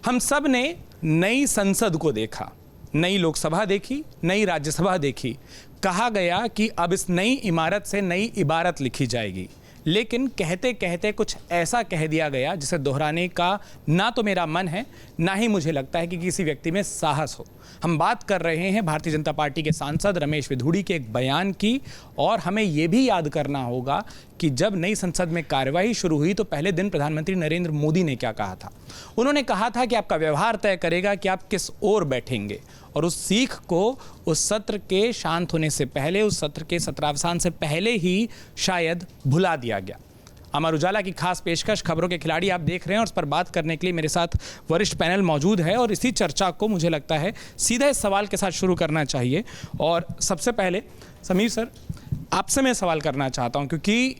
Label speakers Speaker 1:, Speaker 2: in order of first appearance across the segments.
Speaker 1: हम सब ने नई संसद को देखा, नई लोकसभा देखी, नई राज्यसभा देखी। कहा गया कि अब इस नई इमारत से नई इबारत लिखी जाएगी, लेकिन कहते कहते कुछ ऐसा कह दिया गया जिसे दोहराने का ना तो मेरा मन है, ना ही मुझे लगता है कि किसी व्यक्ति में साहस हो। हम बात कर रहे हैं भारतीय जनता पार्टी के सांसद रमेश विधुड़ी के एक बयान की, और हमें यह भी याद करना होगा कि जब नई संसद में कार्यवाही शुरू हुई तो पहले दिन प्रधानमंत्री नरेंद्र मोदी ने क्या कहा था। उन्होंने कहा था कि आपका व्यवहार तय करेगा कि आप किस ओर बैठेंगे, और उस सीख को उस सत्र के शांत होने से पहले, उस सत्र के सत्रावसान से पहले ही शायद भुला दिया गया। अमर उजाला की खास पेशकश खबरों के खिलाड़ी आप देख रहे हैं, और इस पर बात करने के लिए मेरे साथ वरिष्ठ पैनल मौजूद है, और इसी चर्चा को मुझे लगता है सीधे इस सवाल के साथ शुरू करना चाहिए। और सबसे पहले समीर सर, आपसे मैं सवाल करना चाहता हूं, क्योंकि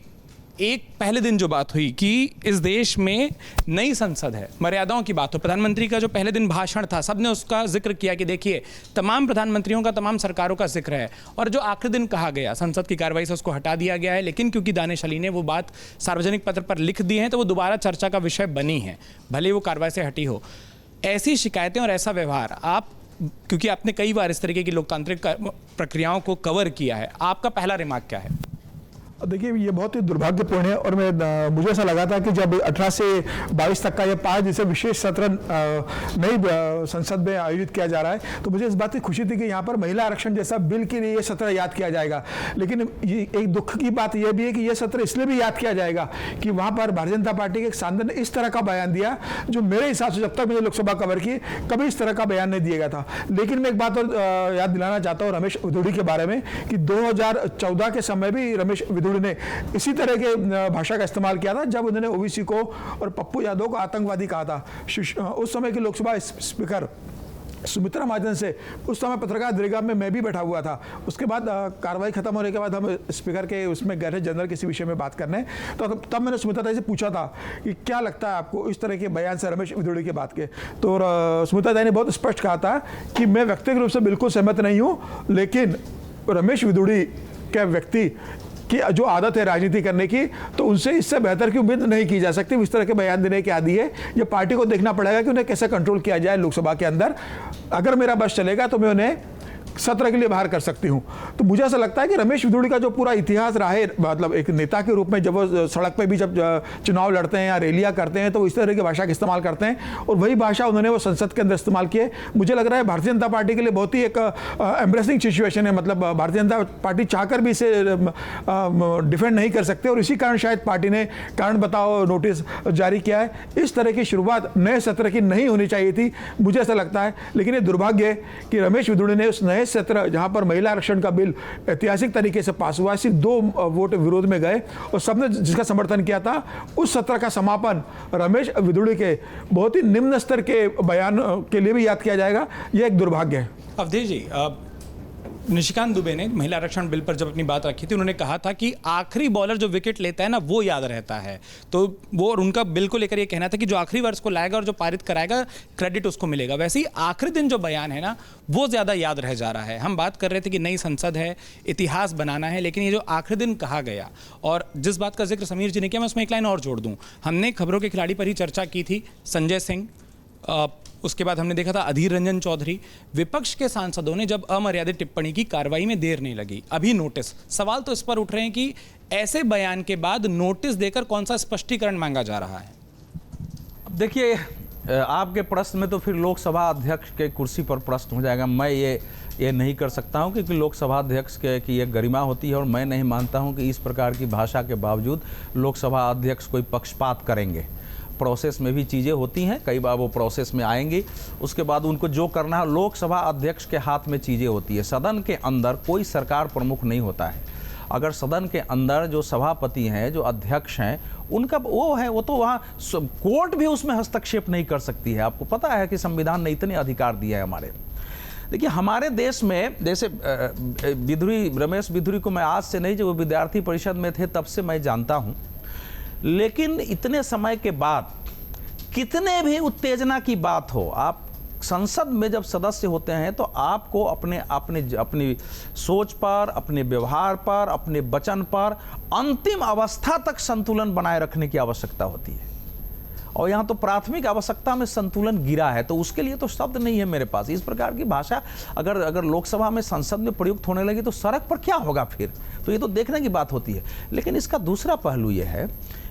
Speaker 1: एक पहले दिन जो बात हुई कि इस देश में नई संसद है, मर्यादाओं की बात हो, प्रधानमंत्री का जो पहले दिन भाषण था सबने उसका जिक्र किया कि देखिए तमाम प्रधानमंत्रियों का, तमाम सरकारों का जिक्र है, और जो आखिरी दिन कहा गया संसद की कार्रवाई से उसको हटा दिया गया है, लेकिन क्योंकि दानिश अली ने वो बात सार्वजनिक पत्र पर लिख दी है तो वो दोबारा चर्चा का विषय बनी है, भले वो कार्रवाई से हटी हो। ऐसी शिकायतें और ऐसा व्यवहार, आप क्योंकि आपने कई बार इस तरीके की लोकतांत्रिक प्रक्रियाओं को कवर किया है, आपका पहला रिमार्क क्या है?
Speaker 2: देखिए, ये बहुत ही दुर्भाग्यपूर्ण है, और मुझे ऐसा लगा था कि जब 18 से 22 तक का ये 5 जैसे विशेष सत्र नई संसद में आयोजित किया जा रहा है, तो मुझे इस बात की खुशी थी कि यहाँ पर महिला आरक्षण जैसा बिल के लिए ये सत्र याद किया जाएगा। लेकिन ये एक दुख की बात यह भी है कि यह सत्र इसलिए भी याद किया जाएगा कि वहाँ पर भारतीय जनता पार्टी के एक सांसद ने इस तरह का बयान दिया जो मेरे हिसाब से जब तक मैंने लोकसभा कवर की कभी इस तरह का बयान नहीं दिया गया था। लेकिन मैं एक बात और याद दिलाना चाहता हूँ रमेश विधुड़ी के बारे में कि 2014 के समय भी रमेश ने इसी तरह के भाषा का इस्तेमाल किया था जब उन्होंने ओबीसी को और पप्पू यादव को आतंकवादी कहा था। उस समय की लोकसभा स्पीकर सुमित्रा महाजन से उस समय पत्रकार दीर्घा में मैं भी बैठा हुआ था। उसके बाद कार्रवाई खत्म होने के बाद हम स्पीकर के उसमें गए थे जनरल किसी विषय में बात करने, तो तब मैंने सुमित्रा से पूछा था कि क्या लगता है आपको इस तरह के बयान से रमेश विधुड़ी की बात के। तो सुमित्रा ने बहुत स्पष्ट कहा था कि मैं व्यक्तिगत रूप से बिल्कुल सहमत नहीं हूँ, लेकिन रमेश विधुड़ी के व्यक्ति कि जो आदत है राजनीति करने की, तो उनसे इससे बेहतर की उम्मीद नहीं की जा सकती। इस तरह के बयान देने के आदी है। ये पार्टी को देखना पड़ेगा कि उन्हें कैसे कंट्रोल किया जाए लोकसभा के अंदर। अगर मेरा बस चलेगा तो मैं उन्हें सत्र के लिए बाहर कर सकती हूं। तो मुझे ऐसा लगता है कि रमेश विधुड़ी का जो पूरा इतिहास रहा है, मतलब एक नेता के रूप में जब वो सड़क पे भी जब चुनाव लड़ते हैं या रैलियां करते हैं तो इस तरह की भाषा का इस्तेमाल करते हैं, और वही भाषा उन्होंने वो संसद के अंदर इस्तेमाल किए। मुझे लग रहा है भारतीय जनता पार्टी के लिए बहुत ही एक एम्ब्रेसिंग सिचुएशन है। मतलब भारतीय जनता पार्टी चाहकर भी इसे डिफेंड नहीं कर सकते, और इसी कारण शायद पार्टी ने कारण बताओ नोटिस जारी किया है। इस तरह की शुरुआत नए सत्र की नहीं होनी चाहिए थी, मुझे ऐसा लगता है। लेकिन ये दुर्भाग्य है कि रमेश विधुड़ी ने उस नए सत्र जहां पर महिला आरक्षण का बिल ऐतिहासिक तरीके से पास हुआ, सिर्फ 2 वोट विरोध में गए और सबने जिसका समर्थन किया था, उस सत्र का समापन रमेश विधुड़ी के बहुत ही निम्न स्तर के बयान के लिए भी याद किया जाएगा। यह एक दुर्भाग्य है।
Speaker 1: अवधेश जी, निशिकांत दुबे ने महिला आरक्षण बिल पर जब अपनी बात रखी थी, उन्होंने कहा था कि आखिरी बॉलर जो विकेट लेता है ना वो याद रहता है। तो वो और उनका बिल को लेकर ये कहना था कि जो आखिरी वर्ष को लाएगा और जो पारित कराएगा क्रेडिट उसको मिलेगा। वैसे ही आखिरी दिन जो बयान है ना वो ज़्यादा याद रह जा रहा है। हम बात कर रहे थे कि नई संसद है, इतिहास बनाना है, लेकिन ये जो आखिरी दिन कहा गया और जिस बात का जिक्र समीर जी ने किया, मैं उसमें एक लाइन और जोड़ दूँ। हमने खबरों के खिलाड़ी पर ही चर्चा की थी, संजय सिंह, उसके बाद हमने देखा था अधीर रंजन चौधरी। विपक्ष के सांसदों ने जब अमर्यादित टिप्पणी की, कार्रवाई में देर नहीं लगी, अभी नोटिस। सवाल तो इस पर उठ रहे हैं कि ऐसे बयान के बाद नोटिस देकर कौन सा स्पष्टीकरण मांगा जा रहा है?
Speaker 3: अब देखिए, आपके प्रश्न में तो फिर लोकसभा अध्यक्ष के कुर्सी पर प्रश्न हो जाएगा। मैं ये नहीं कर सकता हूं, क्योंकि लोकसभा अध्यक्ष की एक गरिमा होती है, और मैं नहीं मानता हूं कि इस प्रकार की भाषा के बावजूद लोकसभा अध्यक्ष कोई पक्षपात करेंगे। प्रोसेस में भी चीज़ें होती हैं, कई बार वो प्रोसेस में आएंगी, उसके बाद उनको जो करना है, लोकसभा अध्यक्ष के हाथ में चीज़ें होती है। सदन के अंदर कोई सरकार प्रमुख नहीं होता है। अगर सदन के अंदर जो सभापति हैं, जो अध्यक्ष हैं, उनका वो है, वो तो वहाँ कोर्ट भी उसमें हस्तक्षेप नहीं कर सकती है। आपको पता है कि संविधान ने इतने अधिकार दिया है हमारे। देखिए, हमारे देश में जैसे रमेश विधुड़ी को मैं आज से नहीं, जब वो विद्यार्थी परिषद में थे तब से मैं जानता हूँ, लेकिन इतने समय के बाद कितने भी उत्तेजना की बात हो, आप संसद में जब सदस्य होते हैं तो आपको अपनी सोच पर, अपने व्यवहार पर, अपने वचन पर अंतिम अवस्था तक संतुलन बनाए रखने की आवश्यकता होती है। और यहाँ तो प्राथमिक आवश्यकता में संतुलन गिरा है, तो उसके लिए तो शब्द नहीं है मेरे पास। इस प्रकार की भाषा अगर लोकसभा में, संसद में प्रयुक्त होने लगी तो सड़क पर क्या होगा फिर? तो ये तो देखने की बात होती है। लेकिन इसका दूसरा पहलू ये है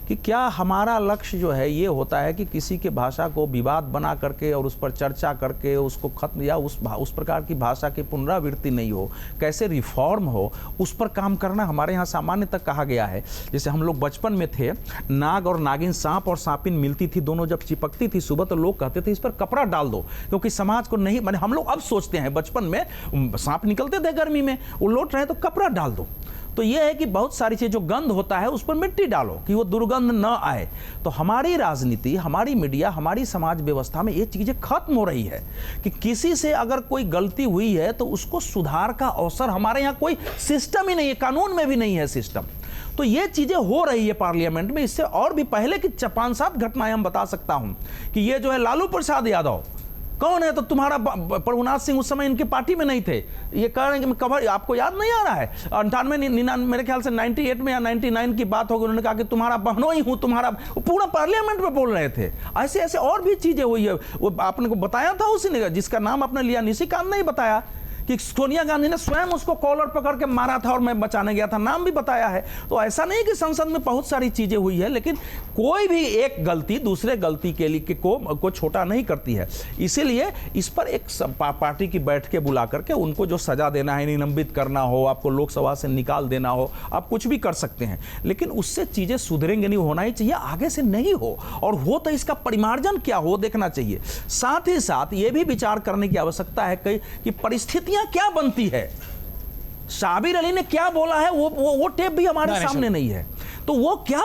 Speaker 3: कि क्या हमारा लक्ष्य जो है ये होता है कि किसी के भाषा को विवाद बना करके और उस पर चर्चा करके उसको खत्म, या उस प्रकार की भाषा की पुनरावृत्ति नहीं हो, कैसे रिफॉर्म हो, उस पर काम करना हमारे यहाँ सामान्य तक कहा गया है। जैसे हम लोग बचपन में थे, नाग और नागिन, सांप और सांपिन मिलती थी, दोनों जब चिपकती थी सुबह तो लोग कहते थे इस पर कपड़ा डाल दो, क्योंकि समाज को नहीं, माने हम लोग अब सोचते हैं, बचपन में सांप निकलते थे गर्मी में, वो लौट रहे तो कपड़ा डाल दो। तो यह है कि बहुत सारी चीज़ जो गंध होता है उस पर मिट्टी डालो कि वो दुर्गंध न आए। तो हमारी राजनीति, हमारी मीडिया, हमारी समाज व्यवस्था में ये चीज़ें खत्म हो रही है कि किसी से अगर कोई गलती हुई है तो उसको सुधार का अवसर, हमारे यहाँ कोई सिस्टम ही नहीं है, कानून में भी नहीं है सिस्टम। तो ये चीज़ें हो रही है पार्लियामेंट में। इससे और भी पहले की 5-7 घटनाएं हम बता सकता हूं कि ये जो है लालू प्रसाद यादव कौन है, तो तुम्हारा प्रभुनाथ सिंह उस समय इनके पार्टी में नहीं थे, ये कह रहे हैं कि कवर, आपको याद नहीं आ रहा है? 98 मेरे ख्याल से 98 में या 99 की बात होगी, उन्होंने कहा कि तुम्हारा बहनों ही हूँ, तुम्हारा, पूरा पार्लियामेंट में बोल रहे थे। ऐसे ऐसे और भी चीजें हुई है। वो आपने को बताया था उसी ने, जिसका नाम आपने लिया, निशिकांत ने बताया कि सोनिया गांधी ने स्वयं उसको कॉलर पकड़ के मारा था और मैं बचाने गया था, नाम भी बताया है। तो ऐसा नहीं कि संसद में बहुत सारी चीजें हुई है, लेकिन कोई भी एक गलती दूसरे गलती के लिए को छोटा नहीं करती है। इसीलिए इस पर एक पार्टी की बैठ के बुला करके उनको जो सजा देना है, निलंबित करना हो, आपको लोकसभा से निकाल देना हो, आप कुछ भी कर सकते हैं, लेकिन उससे चीजें सुधरेंगे नहीं, होना ही चाहिए, आगे से नहीं हो, और हो तो इसका परिमार्जन क्या हो देखना चाहिए। साथ ही साथ ये भी विचार करने की आवश्यकता है कि परिस्थितियां क्या बनती है। शाबिर अली ने क्या बोला है वो टेप भी हमारे सामने नहीं है, तो वो क्या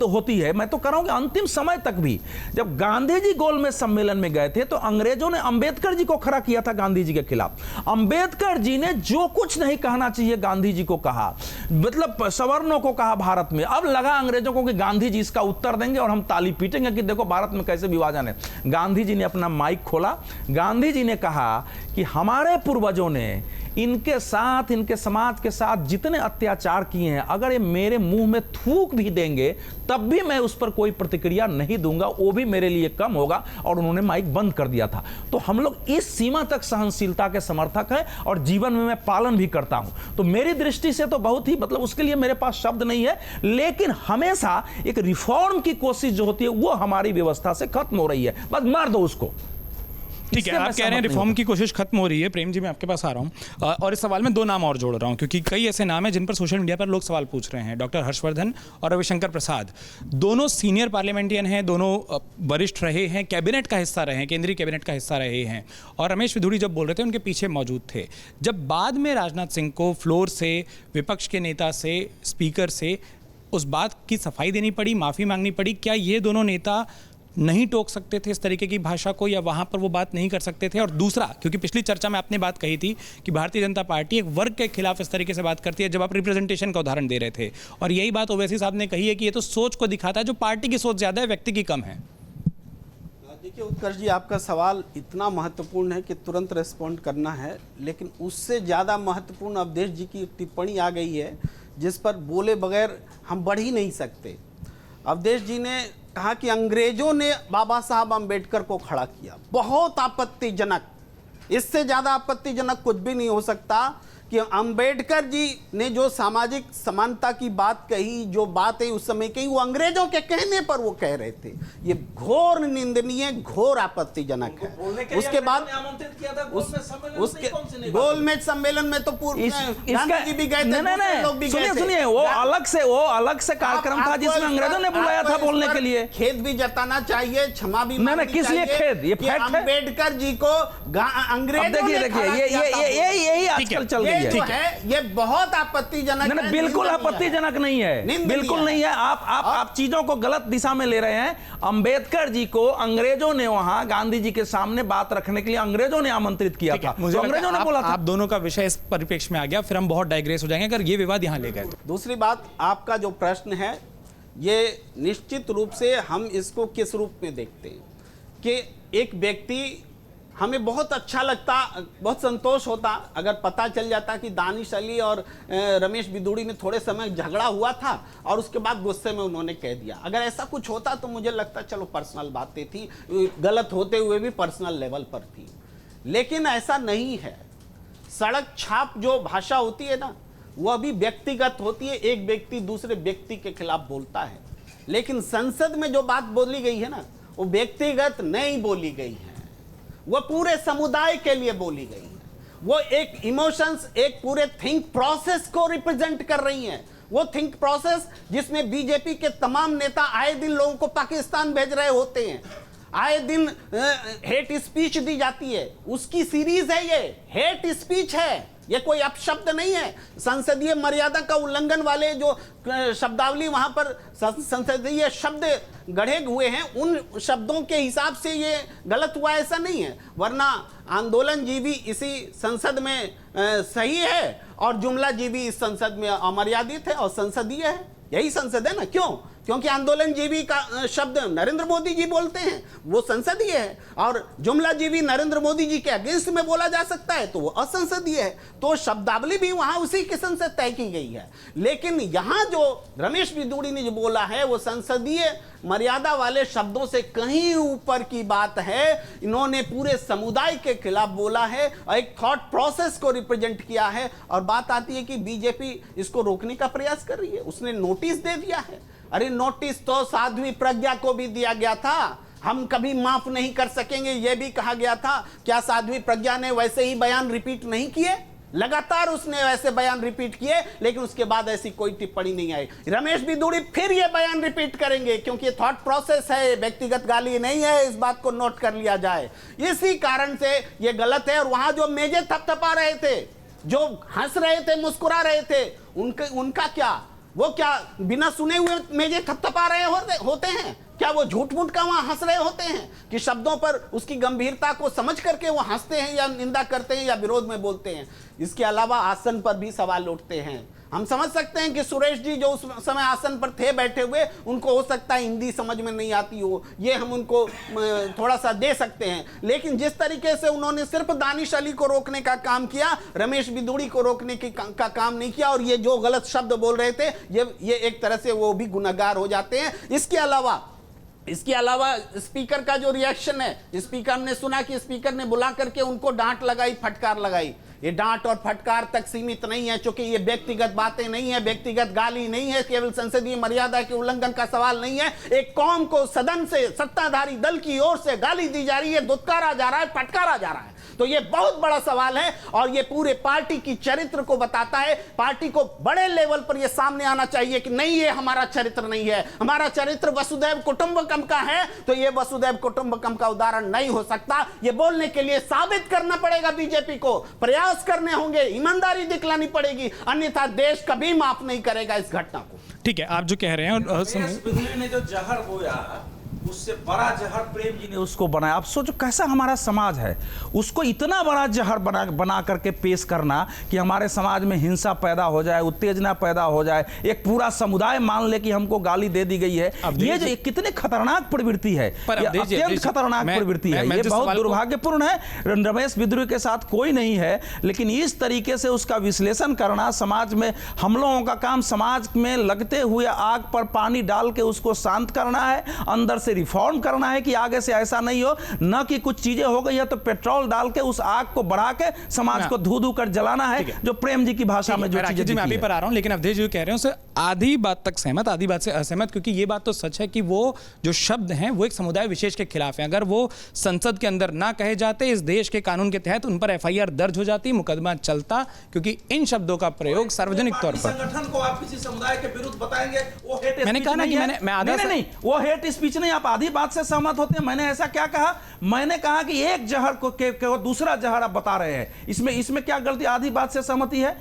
Speaker 3: होती है। मैं तो कह रहा हूं कि अंतिम समय तक भी, जब गांधी जी गोलमेज सम्मेलन में गए थे तो अंग्रेजों ने अंबेडकर जी को खड़ा किया था गांधी जी के खिलाफ। अंबेडकर जी ने जो कुछ नहीं कहना चाहिए गांधी जी को कहा, मतलब सवर्णों को कहा भारत में। अब लगा अंग्रेजों को कि गांधी जी इसका उत्तर देंगे और हम ताली पीटेंगे कि देखो भारत में कैसे विभाजन है। गांधी जी ने अपना माइक खोला, गांधी जी ने कहा कि हमारे पूर्वजों ने इनके साथ, इनके समाज के साथ जितने अत्याचार किए हैं, अगर ये मेरे मुंह में थूक भी देंगे तब भी मैं उस पर कोई प्रतिक्रिया नहीं दूंगा, वो भी मेरे लिए कम होगा। और उन्होंने माइक बंद कर दिया था। तो हम लोग इस सीमा तक सहनशीलता के समर्थक हैं और जीवन में मैं पालन भी करता हूं। तो मेरी दृष्टि से तो बहुत ही, मतलब उसके लिए मेरे पास शब्द नहीं है, लेकिन हमेशा एक रिफॉर्म की कोशिश जो होती है वो हमारी व्यवस्था से खत्म हो रही है। बस मार दो उसको।
Speaker 1: ठीक है, आप कह रहे हैं रिफॉर्म की कोशिश खत्म हो रही है। प्रेम जी, मैं आपके पास आ रहा हूं और इस सवाल में 2 नाम और जोड़ रहा हूं, क्योंकि कई ऐसे नाम हैं जिन पर सोशल मीडिया पर लोग सवाल पूछ रहे हैं। डॉक्टर हर्षवर्धन और रविशंकर प्रसाद, दोनों सीनियर पार्लियामेंटियन हैं, दोनों वरिष्ठ रहे हैं, कैबिनेट का हिस्सा रहे हैं, केंद्रीय कैबिनेट का हिस्सा रहे हैं, और रमेश विधुड़ी जब बोल रहे थे उनके पीछे मौजूद थे। जब बाद में राजनाथ सिंह को फ्लोर से, विपक्ष के नेता से, स्पीकर से उस बात की सफाई देनी पड़ी, माफ़ी मांगनी पड़ी, क्या ये दोनों नेता नहीं टोक सकते थे इस तरीके की भाषा को, या वहां पर वो बात नहीं कर सकते थे? और दूसरा, क्योंकि पिछली चर्चा में आपने बात कही थी कि भारतीय जनता पार्टी एक वर्ग के खिलाफ इस तरीके से बात करती है, जब आप रिप्रेजेंटेशन का उदाहरण दे रहे थे, और यही बात ओवैसी साहब ने कही है कि ये तो सोच को दिखाता है, जो पार्टी की सोच ज़्यादा है, व्यक्ति की कम है।
Speaker 4: देखिए उत्कर्ष जी, आपका सवाल इतना महत्वपूर्ण है कि तुरंत रिस्पॉन्ड करना है, लेकिन उससे ज़्यादा महत्वपूर्ण अवधेश जी की टिप्पणी आ गई है जिस पर बोले बगैर हम बढ़ ही नहीं सकते। अवधेश जी ने कहा कि अंग्रेजों ने बाबा साहब अंबेडकर को खड़ा किया। बहुत आपत्तिजनक, इससे ज़्यादा आपत्तिजनक कुछ भी नहीं हो सकता कि अंबेडकर जी ने जो सामाजिक समानता की बात कही, जो बात है उस समय कही, वो अंग्रेजों के कहने पर वो कह रहे थे। ये घोर निंदनीय, घोर आपत्तिजनक है। उसके बाद उसके गोलमेज सम्मेलन में तो पूर्व गांधी जी भी गए थे, लोग भी गए थे।
Speaker 3: सुनिए, वो अलग से कार्यक्रम था जिसमें अंग्रेजों ने बुलाया था बोलने के लिए।
Speaker 4: खेद भी जताना चाहिए, क्षमा भी
Speaker 3: मांगनी चाहिए। किस लिए खेद? ये फैक्ट है।
Speaker 4: अंबेडकर जी को अंग्रेजों ने
Speaker 3: यही आजकल चल रही
Speaker 4: जो है ये बहुत आपत्तिजनक है।
Speaker 3: बिल्कुल आपत्तिजनक नहीं है, बिल्कुल नहीं है। आप चीजों को गलत दिशा में ले रहे हैं। अंबेडकर जी को अंग्रेजों ने वहां गांधी जी के सामने बात रखने के लिए अंग्रेजों ने आमंत्रित किया था, तो अंग्रेजों ने बोला था।
Speaker 1: आप दोनों का विषय इस परिप्रेक्ष्य में आ गया, फिर हम बहुत डाइग्रेस हो जाएंगे अगर ये विवाद यहां ले गए तो।
Speaker 4: दूसरी बात, आपका जो प्रश्न है ये निश्चित रूप से हम इसको किस रूप में देखते हैं कि एक व्यक्ति हमें बहुत अच्छा लगता, बहुत संतोष होता अगर पता चल जाता कि दानिश अली और रमेश बिदूड़ी में थोड़े समय झगड़ा हुआ था और उसके बाद गुस्से में उन्होंने कह दिया। अगर ऐसा कुछ होता तो मुझे लगता चलो पर्सनल बातें थी, गलत होते हुए भी पर्सनल लेवल पर थी, लेकिन ऐसा नहीं है। सड़क छाप जो भाषा होती है ना, वह भी व्यक्तिगत होती है, एक व्यक्ति दूसरे व्यक्ति के खिलाफ बोलता है, लेकिन संसद में जो बात बोली गई है ना, वो व्यक्तिगत नहीं बोली गई है, वो पूरे समुदाय के लिए बोली गई है। वो एक इमोशंस, एक पूरे थिंक प्रोसेस को रिप्रेजेंट कर रही हैं। वो थिंक प्रोसेस जिसमें बीजेपी के तमाम नेता आए दिन लोगों को पाकिस्तान भेज रहे होते हैं, आए दिन हेट स्पीच दी जाती है, उसकी सीरीज है ये। हेट स्पीच है, ये कोई अपशब्द नहीं है। संसदीय मर्यादा का उल्लंघन वाले जो शब्दावली वहां पर संसदीय शब्द गढ़े हुए हैं, उन शब्दों के हिसाब से ये गलत हुआ, ऐसा नहीं है। वरना आंदोलनजीवी इसी संसद में सही है और जुमलाजीवी इस संसद में अमर्यादित है और संसदीय है। यही संसद है ना। क्यों? क्योंकि आंदोलनजीवी का शब्द नरेंद्र मोदी जी बोलते हैं, वो संसदीय है, और जुमलाजीवी नरेंद्र मोदी जी के अगेंस्ट में बोला जा सकता है तो वो असंसदीय है। तो शब्दावली भी वहां उसी किस्म से तय की गई है। लेकिन यहां जो रमेश बिदूड़ी ने जो बोला है वो संसदीय मर्यादा वाले शब्दों से कहीं ऊपर की बात है। इन्होंने पूरे समुदाय के खिलाफ बोला है और एक थॉट प्रोसेस को रिप्रेजेंट किया है। और बात आती है कि बीजेपी इसको रोकने का प्रयास कर रही है, उसने नोटिस दे दिया है। अरे नोटिस तो साध्वी प्रज्ञा को भी दिया गया था, हम कभी माफ नहीं कर सकेंगे यह भी कहा गया था। क्या साध्वी प्रज्ञा ने वैसे ही बयान रिपीट नहीं किए? लगातार उसने वैसे बयान रिपीट किए, लेकिन उसके बाद ऐसी कोई टिप्पणी नहीं आई। रमेश बिदूड़ी फिर ये बयान रिपीट करेंगे क्योंकि ये थॉट प्रोसेस है, व्यक्तिगत गाली नहीं है, इस बात को नोट कर लिया जाए। इसी कारण से ये गलत है। और वहां जो मेजे थपथपा रहे थे, जो हंस रहे थे, मुस्कुरा रहे थे, उनका क्या, वो क्या बिना सुने हुए मेजे थपथपा रहे होते हैं? क्या वो झूठ मूठ का वहां हंस रहे होते हैं कि शब्दों पर उसकी गंभीरता को समझ करके वो हंसते हैं या निंदा करते हैं या विरोध में बोलते हैं? इसके अलावा आसन पर भी सवाल उठते हैं। हम समझ सकते हैं कि सुरेश जी जो उस समय आसन पर थे बैठे हुए, उनको हो सकता है हिंदी समझ में नहीं आती हो, ये हम उनको थोड़ा सा दे सकते हैं। लेकिन जिस तरीके से उन्होंने सिर्फ दानिश अली को रोकने का काम किया, रमेश बिदूड़ी को रोकने का काम नहीं किया, और ये जो गलत शब्द बोल रहे थे ये एक तरह से वो भी गुनहगार हो जाते हैं। इसके अलावा स्पीकर का जो रिएक्शन है, स्पीकर ने सुना कि स्पीकर ने बुला करके उनको डांट लगाई, फटकार लगाई। ये डांट और फटकार तक सीमित नहीं है, क्योंकि ये व्यक्तिगत बातें नहीं है, व्यक्तिगत गाली नहीं है, केवल संसदीय मर्यादा के उल्लंघन का सवाल नहीं है। एक कौम को सदन से सत्ताधारी दल की ओर से गाली दी जा रही है, दुत्कारा जा रहा है, फटकारा जा रहा है। तो ये बहुत बड़ा सवाल है और ये पूरे पार्टी की चरित्र को बताता है। पार्टी को बड़े लेवल पर ये सामने आना चाहिए कि नहीं, ये हमारा चरित्र नहीं है, हमारा चरित्र वसुधैव कुटुंबकम का है। तो ये वसुधैव कुटुंबकम का उदाहरण नहीं हो सकता। ये बोलने के लिए साबित करना पड़ेगा बीजेपी को, प्रयास करने होंगे, ईमानदारी दिखलानी पड़ेगी, अन्यथा देश कभी माफ नहीं करेगा इस घटना को।
Speaker 1: ठीक है, आप जो कह रहे हैं
Speaker 3: बिदूड़ी ने जो जहर बोया, उससे बड़ा जहर प्रेम जी ने उसको बनाया। आप सोचो कैसा हमारा समाज है, उसको इतना बड़ा जहर बना करके पेश करना कि हमारे समाज में हिंसा पैदा हो जाए, उत्तेजना पैदा हो जाए, एक पूरा समुदाय मान ले कि हमको गाली दे दी गई है। ये जो कितने खतरनाक प्रवृत्ति है, अत्यंत खतरनाक प्रवृत्ति है, ये बहुत दुर्भाग्यपूर्ण है। रमेश बिदूड़ी के साथ कोई नहीं है, लेकिन इस तरीके से उसका विश्लेषण करना, समाज में हम लोगों का काम समाज में लगते हुए आग पर पानी डाल के उसको शांत करना है, अंदर से रिफॉर्म करना है कि आगे से ऐसा नहीं हो, न कि कुछ चीजें हो गई है तो पेट्रोल डाल के उस आग को बढ़ा के समाज को धू धू कर जलाना है, जो प्रेम जी की भाषा में जो चीजें।
Speaker 1: मैं अभी पर आ रहा हूं, लेकिन अवधेश जी कह रहे हैं उससे आधी बात तक सहमत, आधी बात से असहमत, क्योंकि ये बात तो सच है कि वो जो शब्द हैं वो एक समुदाय विशेष के खिलाफ हैं। अगर वो संसद के अंदर ना कहे जाते, इस देश के कानून के तहत उन पर FIR दर्ज हो जाती, मुकदमा चलता, क्योंकि इन शब्दों का प्रयोग सार्वजनिक तौर पर
Speaker 3: संगठन को आप किसी समुदाय के विरुद्ध बताएंगे, वो हेट
Speaker 1: मैंने कहा ना कि मैं आधा
Speaker 3: नहीं, वो हेट स्पीच नहीं। आप आधी बात से सहमत होते हैं। मैंने ऐसा क्या कहा? मैंने कहा कि एक जहर को दूसरा जहर आप बता रहे हैं, इसमें क्या गलती? आधी बात से सहमति है?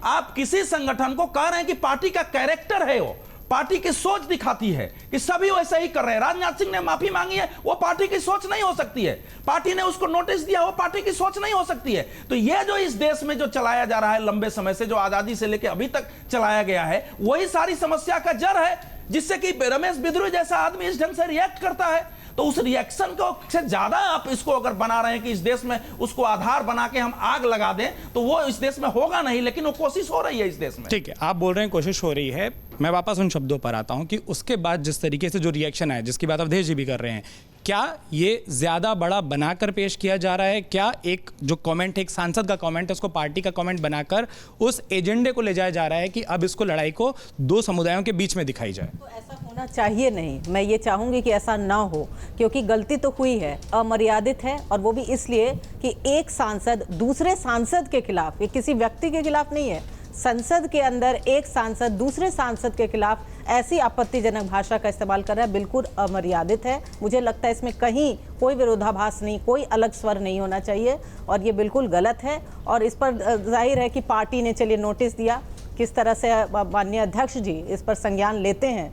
Speaker 3: आप किसी संगठन को कह रहे हैं कि पार्टी का कैरेक्टर है, वो पार्टी की सोच दिखाती है कि सभी वैसे ही कर रहे हैं। राजनाथ सिंह ने माफी मांगी है, वो पार्टी की सोच नहीं हो सकती है। पार्टी ने उसको नोटिस दिया, वो पार्टी की सोच नहीं हो सकती है। तो ये जो इस देश में जो चलाया जा रहा है लंबे समय से, जो आजादी से लेकर अभी तक चलाया गया है, वही सारी समस्या का जड़ है, जिससे कि रमेश बिदूड़ी जैसा आदमी इस ढंग से रिएक्ट करता है। तो उस रिएक्शन को से ज्यादा आप इसको अगर बना रहे हैं कि इस देश में उसको आधार बना के हम आग लगा दें, तो वो इस देश में होगा नहीं, लेकिन वो कोशिश हो रही है इस देश में।
Speaker 1: ठीक है, आप बोल रहे हैं कोशिश हो रही है, मैं वापस उन शब्दों पर आता हूं कि उसके बाद जिस तरीके से जो रिएक्शन है, जिसकी बात अवधेश जी भी कर रहे हैं, क्या ये ज्यादा बड़ा बनाकर पेश किया जा रहा है? क्या एक जो कमेंट है, एक सांसद का कमेंट है, उसको पार्टी का कमेंट बनाकर उस एजेंडे को ले जाया जा रहा है कि अब इसको लड़ाई को दो समुदायों के बीच में दिखाई जाए?
Speaker 5: तो ऐसा होना चाहिए नहीं, मैं ये चाहूंगी कि ऐसा ना हो, क्योंकि गलती तो हुई है, अमर्यादित है, और वो भी इसलिए कि एक सांसद दूसरे सांसद के खिलाफ, ये किसी व्यक्ति के खिलाफ नहीं है, संसद के अंदर एक सांसद दूसरे सांसद के खिलाफ ऐसी आपत्तिजनक भाषा का इस्तेमाल कर रहा है, बिल्कुल अमर्यादित है। मुझे लगता है इसमें कहीं कोई विरोधाभास नहीं, कोई अलग स्वर नहीं होना चाहिए, और ये बिल्कुल गलत है। और इस पर जाहिर है कि पार्टी ने चलिए नोटिस दिया, किस तरह से माननीय अध्यक्ष जी इस पर संज्ञान लेते हैं,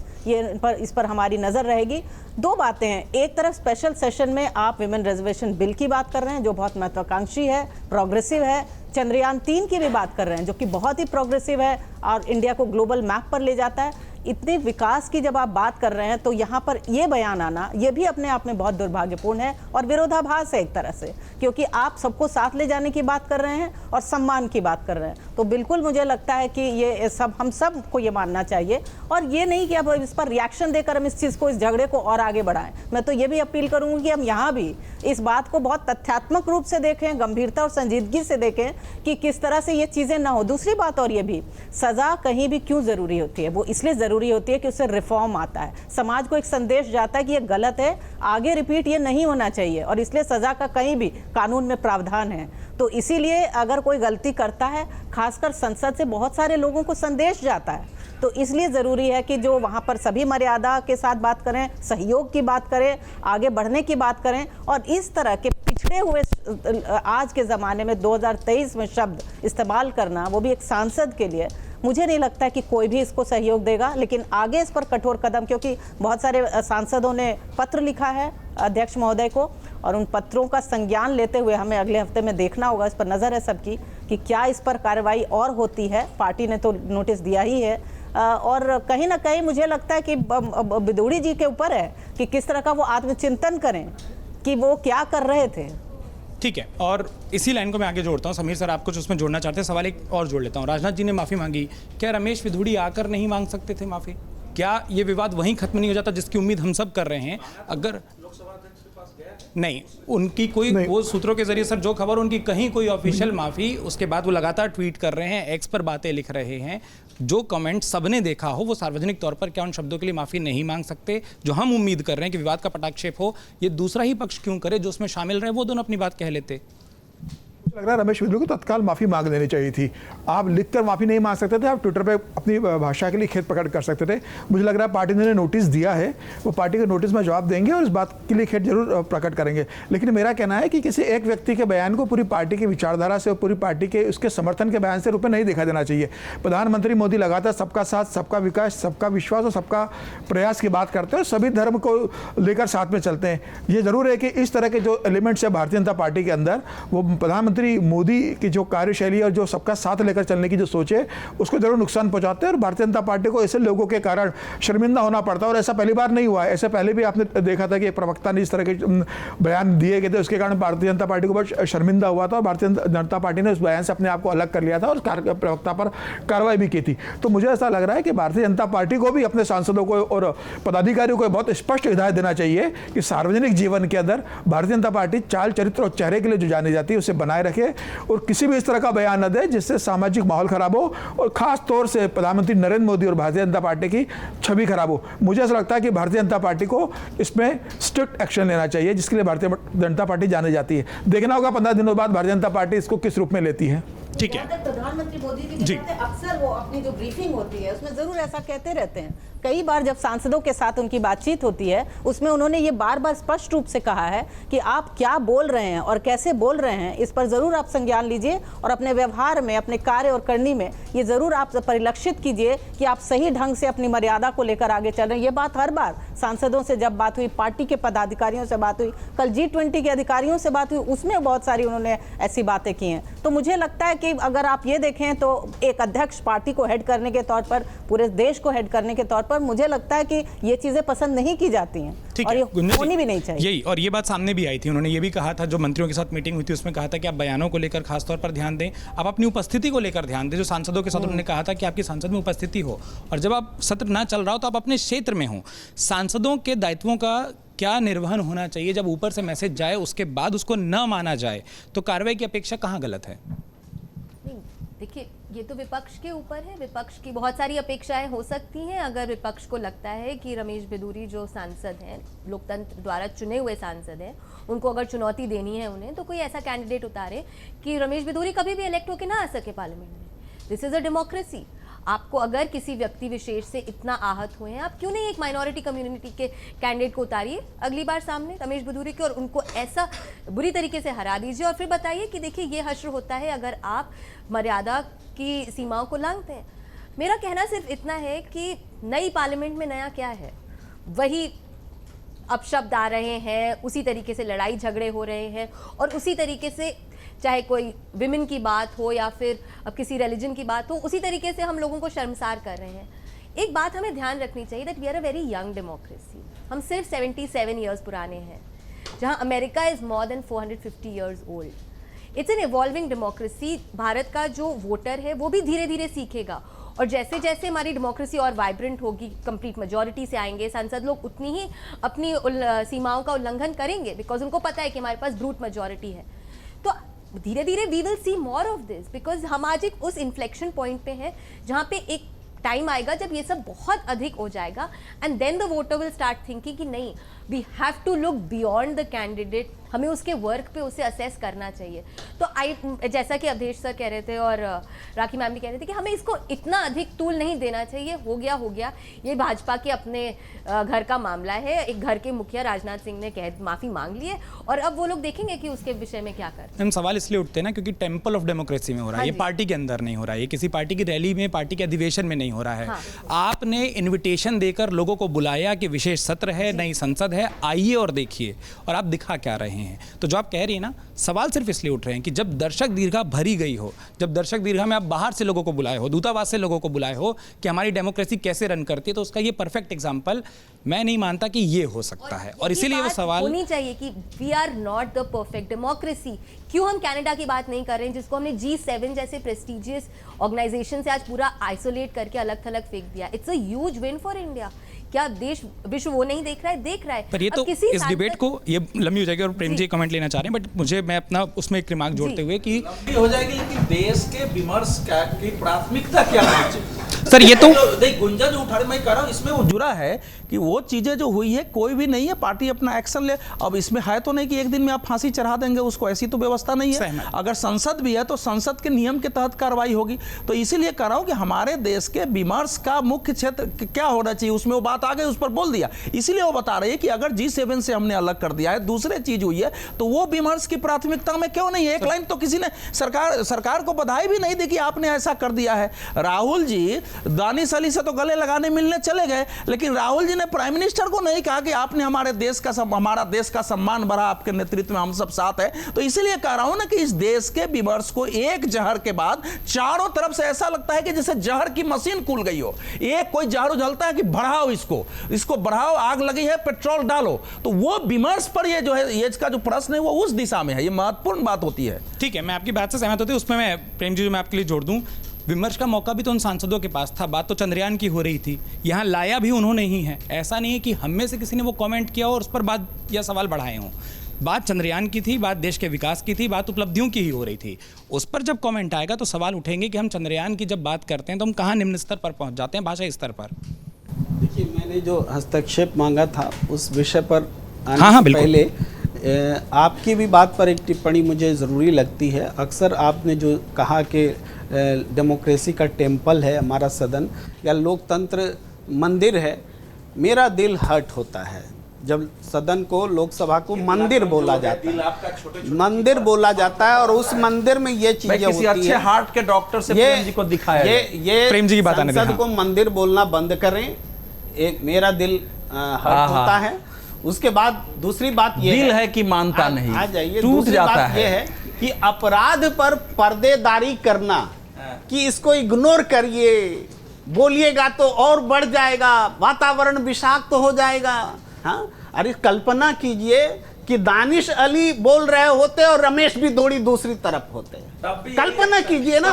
Speaker 5: इस पर हमारी नज़र रहेगी। दो बातें हैं, एक तरफ स्पेशल सेशन में आप विमेन रिजर्वेशन बिल की बात कर रहे हैं जो बहुत महत्वाकांक्षी है, प्रोग्रेसिव है, चंद्रयान 3 की भी बात कर रहे हैं जो कि बहुत ही प्रोग्रेसिव है और इंडिया को ग्लोबल मैप पर ले जाता है। इतने विकास की जब आप बात कर रहे हैं तो यहाँ पर ये बयान आना, ये भी अपने आप में बहुत दुर्भाग्यपूर्ण है और विरोधाभास है एक तरह से, क्योंकि आप सबको साथ ले जाने की बात कर रहे हैं और सम्मान की बात कर रहे हैं। तो बिल्कुल मुझे लगता है कि ये सब हम सब को ये मानना चाहिए, और ये नहीं कि अब इस पर रिएक्शन देकर हम इस चीज़ को, इस झगड़े को और आगे बढ़ाएं। मैं तो ये भी अपील करूँगी कि हम यहाँ भी इस बात को बहुत तथ्यात्मक रूप से देखें, गंभीरता और संजीदगी से देखें कि किस तरह से ये चीज़ें ना हो। दूसरी बात और ये भी, सज़ा कहीं भी क्यों ज़रूरी होती है? वो इसलिए ज़रूरी होती है कि उससे रिफॉर्म आता है, समाज को एक संदेश जाता है कि ये गलत है, आगे रिपीट ये नहीं होना चाहिए, और इसलिए सज़ा का कहीं भी कानून में प्रावधान है। तो इसीलिए अगर कोई गलती करता है, खासकर संसद से बहुत सारे लोगों को संदेश जाता है, तो इसलिए ज़रूरी है कि जो वहाँ पर सभी मर्यादा के साथ बात करें, सहयोग की बात करें, आगे बढ़ने की बात करें, और इस तरह के पिछड़े हुए आज के ज़माने में 2023 में शब्द इस्तेमाल करना, वो भी एक सांसद के लिए, मुझे नहीं लगता है कि कोई भी इसको सहयोग देगा। लेकिन आगे इस पर कठोर कदम, क्योंकि बहुत सारे सांसदों ने पत्र लिखा है अध्यक्ष महोदय को, और उन पत्रों का संज्ञान लेते हुए हमें अगले हफ्ते में देखना होगा, इस पर नज़र है सबकी कि क्या इस पर कार्रवाई और होती है। पार्टी ने तो नोटिस दिया ही है, और कहीं ना कहीं मुझे लगता है कि बिदुड़ी जी के ऊपर है कि किस तरह का वो आत्मचिंतन करें कि वो क्या कर रहे थे।
Speaker 1: ठीक है, और इसी लाइन को मैं आगे जोड़ता हूं। समीर सर, आप कुछ उसमें जोड़ना चाहते हैं? सवाल एक और जोड़ लेता हूं। राजनाथ जी ने माफ़ी मांगी, क्या रमेश बिधूड़ी आकर नहीं मांग सकते थे माफ़ी? क्या ये विवाद वहीं खत्म नहीं हो जाता जिसकी उम्मीद हम सब कर रहे हैं? अगर नहीं, उनकी कोई नहीं। वो सूत्रों के जरिए सर जो खबर, उनकी कहीं कोई ऑफिशियल माफ़ी, उसके बाद वो लगातार ट्वीट कर रहे हैं, एक्स पर बातें लिख रहे हैं, जो कमेंट सबने देखा हो वो सार्वजनिक तौर पर, क्या उन शब्दों के लिए माफ़ी नहीं मांग सकते? जो हम उम्मीद कर रहे हैं कि विवाद का पटाक्षेप हो, ये दूसरा ही पक्ष क्यों करे? जो उसमें शामिल रहे वो दोनों अपनी बात कह लेते।
Speaker 2: लग रहा है रमेश बिधूड़ी को तत्काल माफ़ी मांग लेनी चाहिए थी। आप लिखकर माफ़ी नहीं मांग सकते थे, आप ट्विटर पे अपनी भाषा के लिए खेद प्रकट कर सकते थे। मुझे लग रहा है पार्टी ने नोटिस दिया है, वो पार्टी के नोटिस में जवाब देंगे और इस बात के लिए खेद जरूर प्रकट करेंगे। लेकिन मेरा कहना है कि किसी एक व्यक्ति के बयान को पूरी पार्टी की विचारधारा से और पूरी पार्टी के उसके समर्थन के बयान से रूप में नहीं देखा देना चाहिए। प्रधानमंत्री मोदी लगातार सबका साथ, सबका विकास, सबका विश्वास और सबका प्रयास की बात करते हैं और सभी धर्म को लेकर साथ में चलते हैं। ये जरूर है कि इस तरह के जो एलिमेंट्स है भारतीय जनता पार्टी के अंदर, वो प्रधानमंत्री मोदी की जो कार्यशैली और जो सबका साथ लेकर चलने की जो सोच है, उसको जरूर नुकसान पहुंचाते हैं। और भारतीय जनता पार्टी को ऐसे लोगों के कारण शर्मिंदा होना पड़ता है, और ऐसा पहली बार नहीं हुआ है। ऐसे पहले भी आपने देखा था कि एक प्रवक्ता ने इस तरह के बयान दिए गए थे, उसके कारण भारतीय जनता पार्टी को बहुत शर्मिंदा हुआ था और भारतीय जनता पार्टी ने उस बयान से अपने आप को अलग कर लिया था और प्रवक्ता पर कार्रवाई भी की थी। तो मुझे ऐसा लग रहा है कि भारतीय जनता पार्टी को भी अपने सांसदों को और पदाधिकारियों को बहुत स्पष्ट हिदायत देना चाहिए कि सार्वजनिक जीवन के अंदर भारतीय जनता पार्टी चाल, चरित्र और चेहरे के लिए जो जानी जाती है उसे बनाए रखे और किसी भी इस तरह का बयान न दे जिससे सामाजिक माहौल खराब हो और खास तौर से प्रधानमंत्री नरेंद्र मोदी और भारतीय जनता पार्टी की छवि खराब हो। मुझे ऐसा लगता है कि भारतीय जनता पार्टी को इसमें स्ट्रिक्ट एक्शन लेना चाहिए, जिसके लिए भारतीय जनता पार्टी जानी जाती है। देखना होगा 15 दिनों बाद भारतीय जनता पार्टी इसको किस रूप में लेती है।
Speaker 1: ठीक है,
Speaker 5: प्रधानमंत्री मोदी जी अक्सर वो अपनी जो ब्रीफिंग होती है उसमें जरूर ऐसा कहते रहते हैं। कई बार जब सांसदों के साथ उनकी बातचीत होती है उसमें उन्होंने ये बार बार स्पष्ट रूप से कहा है कि आप क्या बोल रहे हैं और कैसे बोल रहे हैं, इस पर जरूर आप संज्ञान लीजिए और अपने व्यवहार में, अपने कार्य और करनी में ये जरूर आप परिलक्षित कीजिए कि आप सही ढंग से अपनी मर्यादा को लेकर आगे चल रहे हैं। ये बात हर बार सांसदों से जब बात हुई, पार्टी के पदाधिकारियों से बात हुई, कल G20 के अधिकारियों से बात हुई, उसमें बहुत सारी उन्होंने ऐसी बातें की हैं। तो मुझे लगता है कि अगर आप ये देखें तो एक अध्यक्ष पार्टी को हेड करने के तौर पर, पूरे देश को हेड करने के तौर पर, मुझे लगता है कि ये चीजें पसंद नहीं की जाती हैं और ये होनी भी नहीं चाहिए।
Speaker 1: यही, और ये बात सामने भी आई थी, उन्होंने ये भी कहा था, जो मंत्रियों के साथ मीटिंग हुई थी उसमें कहा था कि आप बयानों को लेकर खासतौर पर ध्यान दें, आप अपनी उपस्थिति को लेकर ध्यान दें। जो सांसदों के साथ उन्होंने कहा था कि आपकी संसद में उपस्थिति हो, और जब आप सत्र ना चल रहा हो तो आप अपने क्षेत्र में हो। सांसदों के दायित्वों का क्या निर्वहन होना चाहिए, जब ऊपर से मैसेज जाए उसके बाद उसको न माना जाए तो कार्रवाई की अपेक्षा कहाँ गलत है?
Speaker 6: देखिए, ये तो विपक्ष के ऊपर है। विपक्ष की बहुत सारी अपेक्षाएं हो सकती हैं। अगर विपक्ष को लगता है कि रमेश बिधूरी जो सांसद हैं, लोकतंत्र द्वारा चुने हुए सांसद हैं, उनको अगर चुनौती देनी है उन्हें, तो कोई ऐसा कैंडिडेट उतारे कि रमेश बिधूरी कभी भी इलेक्ट होकर ना आ सके पार्लियामेंट में। This is a democracy. आपको अगर किसी व्यक्ति विशेष से इतना आहत हुए हैं, आप क्यों नहीं एक माइनॉरिटी कम्युनिटी के कैंडिडेट को उतारिए अगली बार सामने, रमेश बिधूरी के, और उनको ऐसा बुरी तरीके से हरा दीजिए और फिर बताइए कि देखिए ये हश्र होता है अगर आप मर्यादा की सीमाओं को लांघते हैं। मेरा कहना सिर्फ इतना है कि नई पार्लियामेंट में नया क्या है, वही अपशब्द आ रहे हैं, उसी तरीके से लड़ाई झगड़े हो रहे हैं, और उसी तरीके से चाहे कोई विमेन की बात हो या फिर अब किसी रिलीजन की बात हो, उसी तरीके से हम लोगों को शर्मसार कर रहे हैं। एक बात हमें ध्यान रखनी चाहिए, that we are a very young democracy. हम सिर्फ 77 ईयर्स पुराने हैं, जहां America is more than 450 years old. It's an evolving democracy. Bharat का जो वोटर है वो भी धीरे धीरे सीखेगा, और जैसे जैसे हमारी डेमोक्रेसी और वाइब्रेंट होगी, कंप्लीट मेजॉरिटी से आएंगे सांसद लोग, उतनी ही अपनी सीमाओं का उल्लंघन करेंगे, बिकॉज उनको पता है कि हमारे पास ब्रूट मेजॉरिटी है। तो धीरे धीरे we will see more of this, because हम आज एक उस इन्फ्लेक्शन पॉइंट पे हैं जहाँ पे एक टाइम आएगा जब ये सब बहुत अधिक हो जाएगा, and then the voter will start thinking कि नहीं, we have to look beyond the candidate, हमें उसके वर्क पे उसे असेस करना चाहिए। तो जैसा कि अवधेश सर कह रहे थे और राखी मैम भी कह रहे थे कि हमें इसको इतना अधिक तूल नहीं देना चाहिए। हो गया, ये भाजपा के अपने घर का मामला है। एक घर के मुखिया राजनाथ सिंह ने माफी मांग ली है, और अब वो लोग देखेंगे कि उसके विषय में क्या कर।
Speaker 1: हम सवाल इसलिए उठते हैं ना क्योंकि टेम्पल ऑफ डेमोक्रेसी में हो रहा है, ये पार्टी के अंदर नहीं हो रहा है, ये किसी पार्टी की रैली में, पार्टी के अधिवेशन में नहीं हो रहा है। आपने इन्विटेशन देकर लोगों को बुलाया कि विशेष सत्र है, नई संसद है, आइए और देखिए, और आप दिखा क्या रहे हैं। तो जो आप कह रही है ना, सवाल सिर्फ इसलिए उठ रहे हैं कि जब दर्शक दीर्घा भरी गई हो, जब दर्शक दीर्घा में आप बाहर से लोगों को बुलाए हो, दूतावास से लोगों को बुलाए हो कि हमारी डेमोक्रेसी कैसे रन करती है, तो उसका ये परफेक्ट एग्जांपल मैं नहीं मानता कि ये हो सकता है। और इसीलिए वो सवाल
Speaker 6: होनी चाहिए कि we are not the perfect democracy. क्यों हम कनाडा की बात नहीं कर रहे हैं, जिसको हमने G7 जैसे प्रेस्टिजियस ऑर्गेनाइजेशन से आज पूरा आइसोलेट करके अलग थलग फेंक दिया। It's a huge win for India. क्या देश विश्व वो नहीं देख रहा है? देख रहा है।
Speaker 1: पर ये तो इस डिबेट को ये लंबी हो जाएगी, और प्रेम जी कमेंट लेना चाह रहे हैं, बट मैं अपना उसमें एक रिमार्क जोड़ते हुए कि
Speaker 3: लंबी हो जाएगी, लेकिन देश के विमर्श की प्राथमिकता क्या होनी चाहिए?
Speaker 1: सर ये तो
Speaker 3: देख, गुंजा जो उठा रहे, मैं कह रहा हूँ इसमें वो जुड़ा है कि वो चीजें जो हुई है, कोई भी नहीं है, पार्टी अपना एक्शन ले। अब इसमें है तो नहीं कि एक दिन में आप फांसी चढ़ा देंगे उसको, ऐसी तो व्यवस्था नहीं है। अगर संसद भी है तो संसद के नियम के तहत कार्रवाई होगी। तो इसीलिए कह रहा हूं कि हमारे देश के विमर्श का मुख्य क्षेत्र क्या होना चाहिए, उसमें वो बात आ गई, उस पर बोल दिया। इसीलिए वो बता रहे हैं कि अगर G7 से हमने अलग कर दिया है, दूसरे चीज हुई है, तो वो विमर्श की प्राथमिकता में क्यों नहीं है? एक लाइन तो किसी ने सरकार को बधाई भी नहीं दी कि आपने ऐसा कर दिया है। राहुल जी दानिश अली से तो गले लगाने मिलने चले गए, लेकिन राहुल जी ने प्राइम मिनिस्टर को नहीं कहा कि आपने हमारा देश का सम्मान बढ़ा, आपके नेतृत्व में हम सब साथ हैं। तो इसीलिए कह रहा हूं ना कि इस देश के विमर्श को एक जहर के बाद चारों तरफ से ऐसा लगता है कि जैसे जहर की मशीन खुल गई हो। एक कोई जहर उझलता है कि बढ़ाओ इसको बढ़ाओ, आग लगी है, पेट्रोल डालो। तो वो विमर्श पर ये जो है, ये इसका जो प्रश्न है वो उस दिशा में है। ये महत्वपूर्ण बात होती है।
Speaker 1: ठीक है, मैं आपकी बात से सहमत होती हूं। उसमें मैं प्रेम जी, जो मैं आपके लिए जोड़ दूं, विमर्श का मौका भी तो उन सांसदों के पास था। बात तो चंद्रयान की हो रही थी, यहाँ लाया भी उन्होंने ही है। ऐसा नहीं है कि हम में से किसी ने वो कमेंट किया और उस पर बात या सवाल बढ़ाए हों। बात चंद्रयान की थी, बात देश के विकास की थी, बात उपलब्धियों की ही हो रही थी। उस पर जब कमेंट आएगा तो सवाल उठेंगे कि हम चंद्रयान की जब बात करते हैं तो हम कहाँ निम्न स्तर पर पहुँच जाते हैं, भाषा स्तर पर।
Speaker 4: देखिए, मैंने जो हस्तक्षेप मांगा था उस विषय पर
Speaker 1: हाँ,
Speaker 4: पहले आपकी भी बात पर एक टिप्पणी मुझे ज़रूरी लगती है। अक्सर आपने जो कहा कि डेमोक्रेसी का टेम्पल है हमारा सदन, या लोकतंत्र मंदिर है, मेरा दिल हर्ट होता है जब सदन को, लोकसभा को मंदिर बोला जाता है, मंदिर बोला जाता है, और उस मंदिर में ये चीजें होती है।
Speaker 3: अच्छे हार्ट के डॉक्टर से प्रेम जी को दिखाया,
Speaker 4: ये
Speaker 1: प्रेम जी की बात आने
Speaker 4: संसद को मंदिर बोलना बंद करें। एक मेरा दिल हर्ट होता है। उसके बाद दूसरी बात ये
Speaker 3: दिल है कि मानता नहीं,
Speaker 4: आ जाइए,
Speaker 3: टूट
Speaker 4: दूसरी
Speaker 3: जाता
Speaker 4: बात
Speaker 3: है।
Speaker 4: ये है कि अपराध पर पर्देदारी करना, कि इसको इग्नोर करिए, बोलिएगा तो और बढ़ जाएगा, वातावरण विषाक्त हो जाएगा। हाँ, अरे कल्पना कीजिए कि दानिश अली बोल रहे होते और रमेश भिदोड़ी दूसरी तरफ होते, कल्पना कीजिए ना,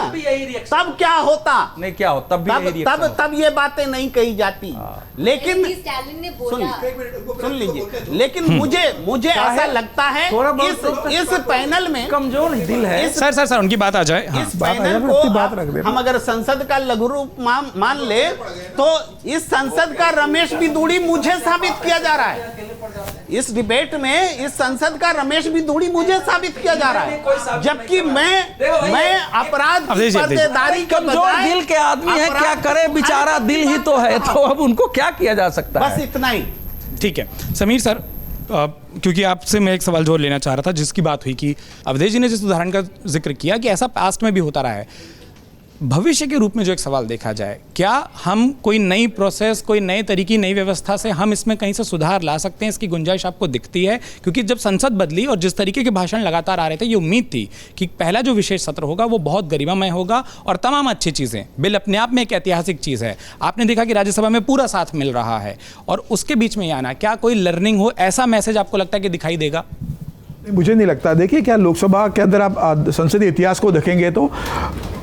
Speaker 4: तब क्या होता?
Speaker 3: नहीं क्या हो, तब
Speaker 4: तब ये बातें नहीं कही जाती। लेकिन
Speaker 6: स्टालिन ने बोला,
Speaker 4: सुन लीजिए, लेकिन मुझे ऐसा लगता है इस पैनल में
Speaker 3: कमजोर दिल है।
Speaker 1: सर उनकी बात आ जाए। हाँ।
Speaker 4: इस पैनल को हम अगर संसद का लघु रूप मान ले तो इस संसद का रमेश भिदोड़ी मुझे साबित किया जा रहा है। इस डिबेट में इस संसद का रमेश भिदोड़ी मुझे साबित किया जा रहा है, जबकि मैं अपराध की पर्देदारी के
Speaker 3: कमजोर
Speaker 4: बजाय
Speaker 3: दिल के आदमी है, क्या करे बेचारा, दिल ही तो है, तो अब उनको क्या किया जा सकता है?
Speaker 4: बस इतना ही।
Speaker 1: ठीक है समीर सर, क्योंकि आपसे मैं एक सवाल जोड़ लेना चाह रहा था, जिसकी बात हुई कि अवधेश जी ने जिस उदाहरण का जिक्र किया कि ऐसा पास्ट में भी होता रहा है, भविष्य के रूप में जो एक सवाल देखा जाए, क्या हम कोई नई प्रोसेस, कोई नए तरीके, नई व्यवस्था से हम इसमें कहीं से सुधार ला सकते हैं? इसकी गुंजाइश आपको दिखती है? क्योंकि जब संसद बदली और जिस तरीके के भाषण लगातार आ रहे थे, ये उम्मीद थी कि पहला जो विशेष सत्र होगा वो बहुत गरिमामय होगा और तमाम अच्छी चीज़ें, बिल अपने आप में एक ऐतिहासिक चीज़ है। आपने देखा कि राज्यसभा में पूरा साथ मिल रहा है और उसके बीच में आना, क्या कोई लर्निंग हो, ऐसा मैसेज आपको लगता है कि दिखाई देगा?
Speaker 2: मुझे नहीं लगता। देखिए, क्या लोकसभा के अंदर आप संसदीय इतिहास को देखेंगे तो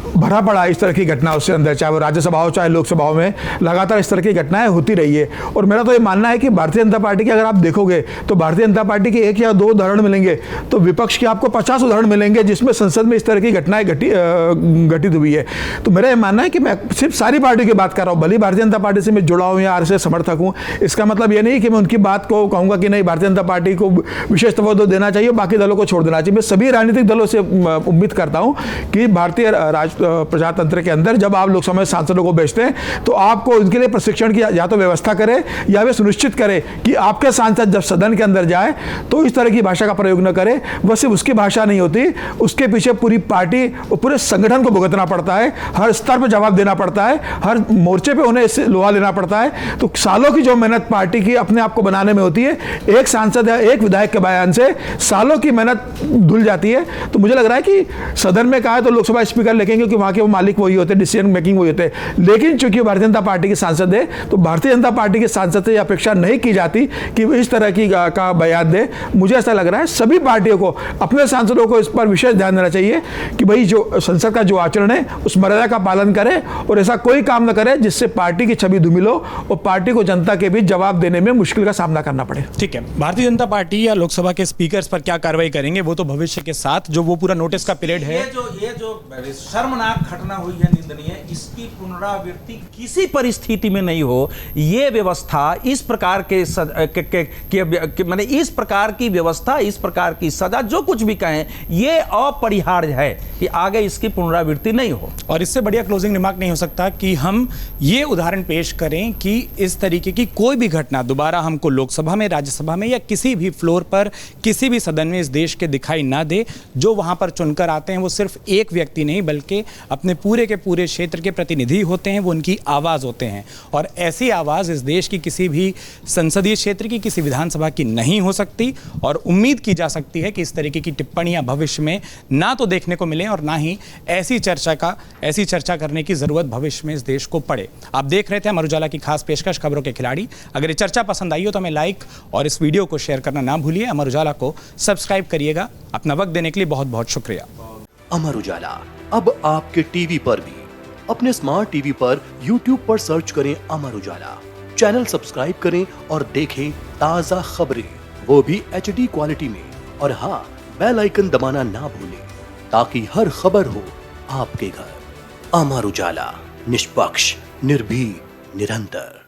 Speaker 2: भरा पड़ा इस तरह की घटना उसके अंदर, चाहे वो राज्यसभा हो चाहे लोकसभा में, लगातार इस तरह की घटनाएं होती रही है। और मेरा तो ये मानना है कि भारतीय जनता पार्टी के अगर आप देखोगे तो भारतीय जनता पार्टी के 1 या 2 उदाहरण मिलेंगे तो विपक्ष के आपको 50 उदाहरण मिलेंगे जिसमें संसद में इस तरह की घटनाएं घटित हुई है। तो मेरा ये मानना है कि मैं सिर्फ सारी पार्टी की बात कर रहा हूँ, भले भारतीय जनता पार्टी से मैं जुड़ा हूँ या आरएसएस समर्थक हूँ, इसका मतलब ये नहीं कि मैं उनकी बात को कहूँगा कि नहीं भारतीय जनता पार्टी को विशेष तवज्जो देना चाहिए, बाकी दलों को छोड़ देना चाहिए। मैं सभी राजनीतिक दलों से उम्मीद करता हूँ कि भारतीय प्रजातंत्र के अंदर जब आप लोकसभा में सांसदों को भेजते हैं तो आपको उनके लिए प्रशिक्षण की या तो व्यवस्था करें या वे सुनिश्चित करें कि आपके सांसद जब सदन के अंदर जाए तो इस तरह की भाषा का प्रयोग न करें। वह सिर्फ उसकी भाषा नहीं होती, उसके पीछे पूरी पार्टी और पूरे संगठन को भुगतना पड़ता है, हर स्तर पर जवाब देना पड़ता है, हर मोर्चे पर उन्हें इससे लोहा लेना पड़ता है। तो सालों की जो मेहनत पार्टी की अपने आप को बनाने में होती है, एक सांसद या एक विधायक के बयान से सालों की मेहनत धुल जाती है। तो मुझे लग रहा है कि सदन में कहा है तो लोकसभा स्पीकर लिखेंगे क्योंकि वहां के वो मालिक वही होते हैं, डिसीजन मेकिंग वही होते हैं। लेकिन चूंकि भारतीय जनता पार्टी के सांसद है तो भारतीय जनता पार्टी के सांसद से अपेक्षा नहीं की जाती कि इस तरह की का बयान दे। मुझे ऐसा लग रहा है सभी पार्टियों को अपने सांसदों को इस पर विशेष ध्यान देना चाहिए कि भाई जो संसद का जो आचरण है उस मर्यादा का पालन करे और ऐसा कोई काम न करे जिससे पार्टी की छवि धूमिल हो और पार्टी को जनता के बीच जवाब देने में मुश्किल का सामना करना पड़े।
Speaker 1: ठीक है, भारतीय जनता पार्टी या लोकसभा के स्पीकर्स पर क्या कार्रवाई करेंगे वो तो भविष्य के साथ, जो वो पूरा नोटिस का पीरियड है,
Speaker 3: ये जो शर्मनाक घटना हुई है, निंदनीय, इसकी पुनरावृत्ति किसी परिस्थिति में नहीं हो। ये व्यवस्था इस प्रकार के माने इस प्रकार की व्यवस्था, इस प्रकार की सजा, जो कुछ भी कहें, ये अपरिहार्य है कि आगे इसकी पुनरावृत्ति नहीं हो।
Speaker 1: और इससे बढ़िया क्लोजिंग रिमार्क नहीं हो सकता कि हम ये उदाहरण पेश करें कि इस तरीके की कोई भी घटना दोबारा हमको लोकसभा में, राज्यसभा में या किसी भी फ्लोर पर, किसी भी सदन में इस देश के दिखाई ना दे। जो वहां पर चुनकर आते हैं वो सिर्फ एक व्यक्ति नहीं बल्कि अपने पूरे के पूरे क्षेत्र के प्रतिनिधि होते हैं, वो उनकी आवाज़ होते हैं। और ऐसी आवाज़ इस देश की किसी भी संसदीय क्षेत्र की, किसी विधानसभा की नहीं हो सकती। और उम्मीद की जा सकती है कि इस तरीके की टिप्पणियां भविष्य में ना तो देखने को मिलें और ना ही ऐसी चर्चा करने की ज़रूरत भविष्य में इस देश को पड़े। आप देख रहे थे अमर उजाला की खास पेशकश खबरों के खिलाड़ी। अगर ये चर्चा पसंद आई हो तो हमें लाइक और इस वीडियो को शेयर करना ना भूलिए। अमर उजाला को सब्सक्राइब करिएगा। अपना वक्त देने के लिए बहुत बहुत शुक्रिया।
Speaker 7: अमर उजाला अब आपके टीवी पर भी। अपने स्मार्ट टीवी पर YouTube पर सर्च करें अमर उजाला, चैनल सब्सक्राइब करें और देखें ताज़ा खबरें, वो भी HD क्वालिटी में। और हाँ, बेल आइकन दबाना ना भूलें ताकि हर खबर हो आपके घर। अमर उजाला, निष्पक्ष, निर्भीक, निरंतर।